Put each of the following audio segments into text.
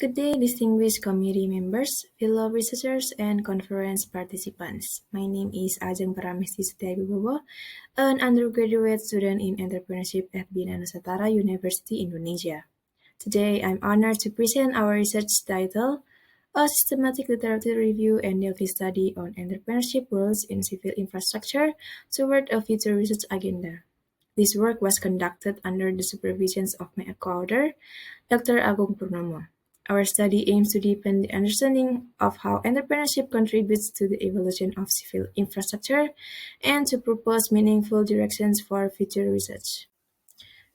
Good day, distinguished committee members, fellow researchers, and conference participants. My name is Ajeng Pramesti Wibowo, an undergraduate student in entrepreneurship at Bina Nusantara University, Indonesia. Today, I'm honored to present our research title, A Systematic Literature Review and Delphi Study on Entrepreneurship Roles in Civil Infrastructure Toward a Future Research Agenda. This work was conducted under the supervision of my co-author, Dr. Agung Purnomo. Our study aims to deepen the understanding of how entrepreneurship contributes to the evolution of civil infrastructure and to propose meaningful directions for future research.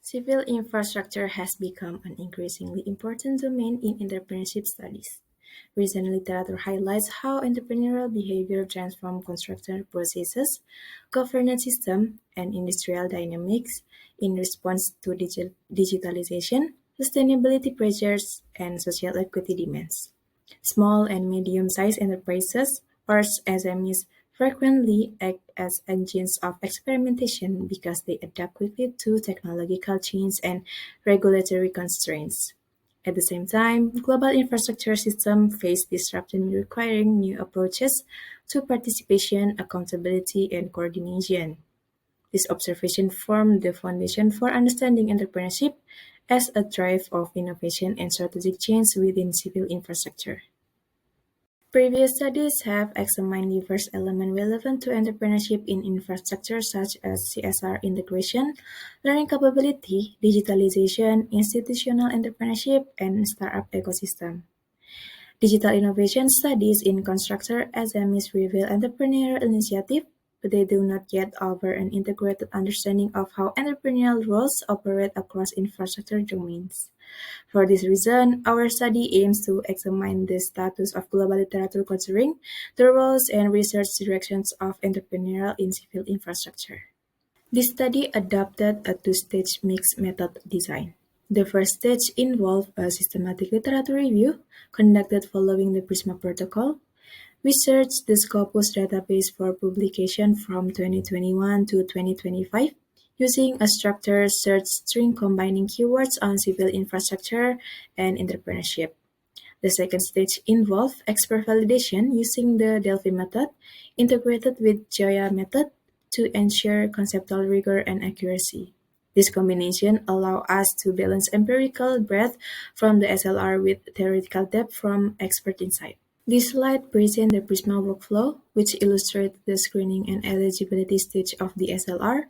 Civil infrastructure has become an increasingly important domain in entrepreneurship studies. Recent literature highlights how entrepreneurial behavior transforms construction processes, governance systems, and industrial dynamics in response to digitalization, sustainability pressures, and social equity demands. Small and medium-sized enterprises, or SMEs, frequently act as engines of experimentation because they adapt quickly to technological change and regulatory constraints. At the same time, global infrastructure systems face disruption requiring new approaches to participation, accountability, and coordination. This observation formed the foundation for understanding entrepreneurship as a drive of innovation and strategic change within civil infrastructure. Previous studies have examined diverse elements relevant to entrepreneurship in infrastructure such as CSR integration, learning capability, digitalization, institutional entrepreneurship, and startup ecosystem. Digital innovation studies in construction SMEs reveal entrepreneurial initiative, but they do not yet offer an integrated understanding of how entrepreneurial roles operate across infrastructure domains. For this reason, our study aims to examine the status of global literature considering the roles and research directions of entrepreneurial in civil infrastructure. This study adopted a two-stage mixed method design. The first stage involved a systematic literature review conducted following the PRISMA protocol. We searched the Scopus database for publication from 2021 to 2025 using a structured search string combining keywords on civil infrastructure and entrepreneurship. The second stage involved expert validation using the Delphi method integrated with Joya method to ensure conceptual rigor and accuracy. This combination allows us to balance empirical breadth from the SLR with theoretical depth from expert insight. This slide presents the PRISMA workflow, which illustrates the screening and eligibility stage of the SLR.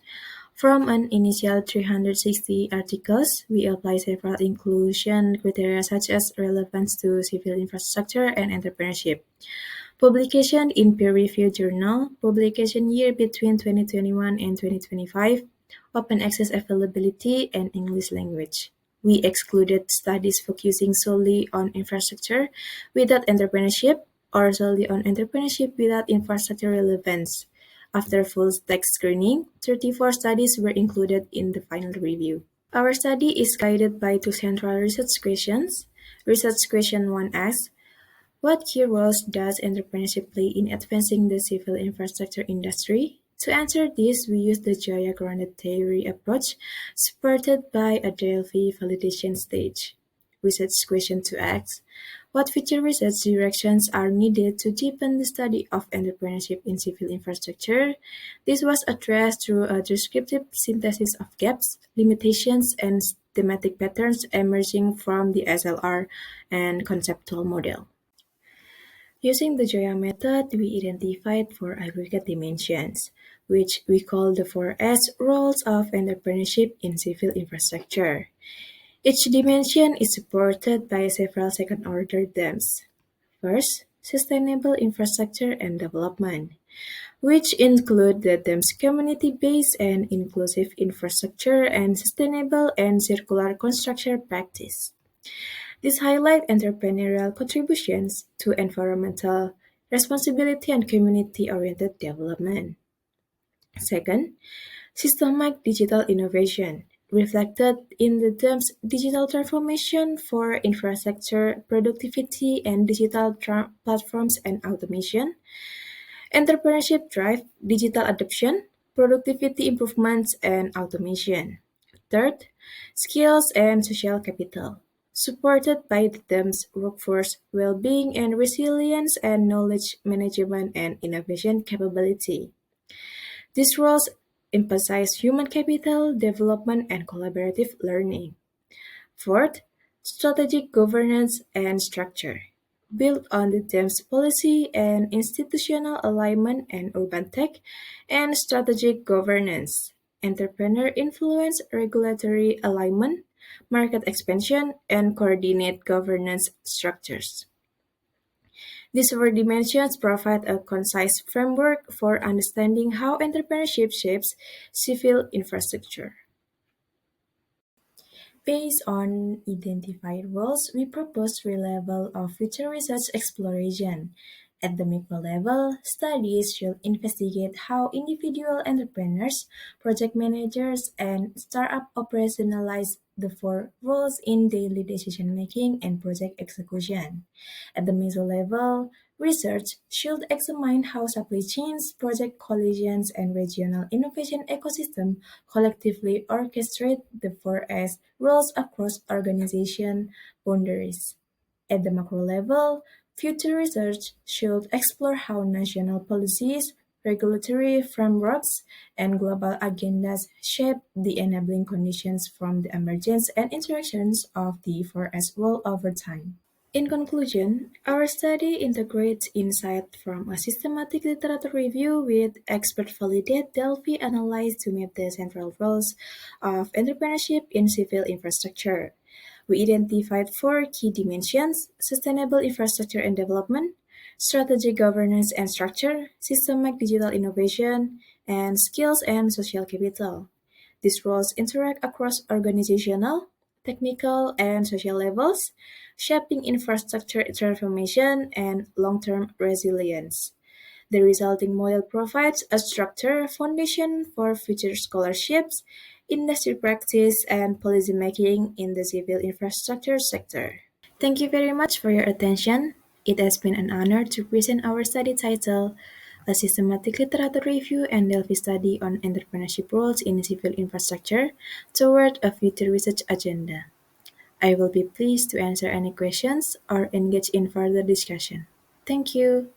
From an initial 360 articles, we apply several inclusion criteria such as relevance to civil infrastructure and entrepreneurship, publication in peer-reviewed journal, publication year between 2021 and 2025, open access availability, and English language. We excluded studies focusing solely on infrastructure without entrepreneurship or solely on entrepreneurship without infrastructure relevance. After full text screening, 34 studies were included in the final review. Our study is guided by two central research questions. Research question 1 asks, what key roles does entrepreneurship play in advancing the civil infrastructure industry? To answer this, we use the Joya-grounded theory approach supported by a Delphi validation stage. Research question 2 asks, what future research directions are needed to deepen the study of entrepreneurship in civil infrastructure? This was addressed through a descriptive synthesis of gaps, limitations, and thematic patterns emerging from the SLR and conceptual model. Using the Joya method, we identified 4 aggregate dimensions, which we call the 4S roles of entrepreneurship in civil infrastructure. Each dimension is supported by several second-order themes. First, sustainable infrastructure and development, which include the themes community-based and inclusive infrastructure and sustainable and circular construction practice. This highlights entrepreneurial contributions to environmental responsibility and community-oriented development. Second, systemic digital innovation, reflected in the terms digital transformation for infrastructure, productivity, and digital platforms and automation. Entrepreneurship drive digital adoption, productivity improvements, and automation. Third, skills and social capital, supported by the themes workforce well-being and resilience and knowledge management and innovation capability. These roles emphasize human capital development and collaborative learning. Fourth, strategic governance and structure. Built on the themes policy and institutional alignment and urban tech and strategic governance, entrepreneur influence, regulatory alignment, market expansion, and coordinate governance structures. These four dimensions provide a concise framework for understanding how entrepreneurship shapes civil infrastructure. Based on identified roles, we propose three levels of future research exploration. At the micro level, studies should investigate how individual entrepreneurs, project managers, and startup operationalize the four roles in daily decision making and project execution. At the meso level, research should examine how supply chains, project coalitions, and regional innovation ecosystem collectively orchestrate the 4S roles across organization boundaries. At the macro level, future research should explore how national policies, regulatory frameworks, and global agendas shape the enabling conditions from the emergence and interactions of the 4S role over time. In conclusion, our study integrates insight from a systematic literature review with expert validated Delphi analysis to map the central roles of entrepreneurship in civil infrastructure. We identified four key dimensions: sustainable infrastructure and development, strategic governance and structure, systemic digital innovation, and skills and social capital. These roles interact across organizational, technical, and social levels, shaping infrastructure transformation and long-term resilience. The resulting model provides a structured foundation for future scholarships, industry practice, and policymaking in the civil infrastructure sector. Thank you very much for your attention. It has been an honor to present our study title, A Systematic Literature Review and Delphi Study on Entrepreneurship Roles in Civil Infrastructure Toward a Future Research Agenda. I will be pleased to answer any questions or engage in further discussion. Thank you.